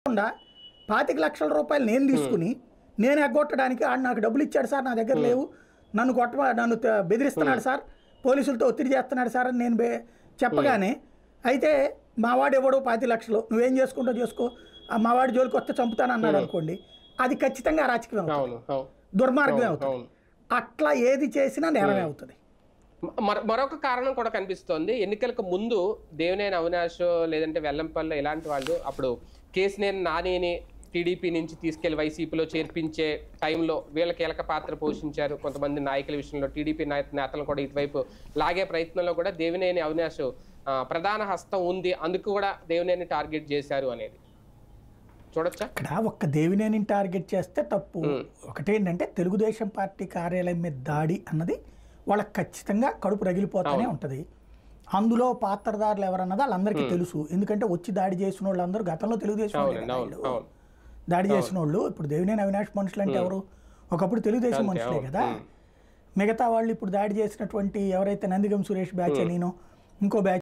కాకుండా 25 లక్షల రూపాయలు నేను తీసుకుని నేను ఎగ్గొట్టడానికి ఆడు నాకు డబ్బులు ఇచ్చాడు సార్, నా దగ్గర లేవు, నన్ను బెదిరిస్తున్నాడు సార్, పోలీసులతో ఒత్తిడి చేస్తున్నాడు సార్ అని నేను చెప్పగానే, అయితే మావాడు ఎవడో 25 లక్షలు నువ్వేం చేసుకుంటో చేసుకో, మావాడి జోలికి వస్తే చంపుతాను అన్నాడు అనుకోండి, అది ఖచ్చితంగా అరాచకమే అవుతుంది, దుర్మార్గమే అవుతుంది. అట్లా ఏది చేసినా నేరమే అవుతుంది. మరొక కారణం కూడా కనిపిస్తోంది. ఎన్నికలకు ముందు దేవినేని అవినాష్ లేదంటే వెల్లంపల్లి ఇలాంటి వాళ్ళు అప్పుడు కేసినేని నానిని టీడీపీ నుంచి తీసుకెళ్లి వైసీపీలో చేర్పించే టైంలో వీళ్ళ కీలక పాత్ర పోషించారు. కొంతమంది నాయకుల విషయంలో టీడీపీ నేతలను కూడా ఇటువైపు లాగే ప్రయత్నంలో కూడా దేవినేని అవినాష్ ప్రధాన హస్తం ఉంది, అందుకు కూడా దేవినేని టార్గెట్ చేశారు అనేది చూడొచ్చా? ఇక్కడ ఒక్క దేవినేని టార్గెట్ చేస్తే తప్పు. ఒకటేంటంటే తెలుగుదేశం పార్టీ కార్యాలయం మీద దాడి అన్నది వాళ్ళకి ఖచ్చితంగా కడుపు రగిలిపోతూనే ఉంటుంది. అందులో పాత్రదారులు ఎవరన్నది వాళ్ళందరికీ తెలుసు. ఎందుకంటే వచ్చి దాడి చేసిన వాళ్ళందరూ గతంలో తెలుగుదేశం దాడి చేసిన వాళ్ళు. ఇప్పుడు దేవినేని అవినాష్ మనుషులు అంటే ఎవరు? ఒకప్పుడు తెలుగుదేశం మనుషులే కదా. మిగతా వాళ్ళు ఇప్పుడు దాడి చేసినటువంటి ఎవరైతే నందిగం సురేష్ బ్యాచ్ నేను ఇంకో బ్యాచ్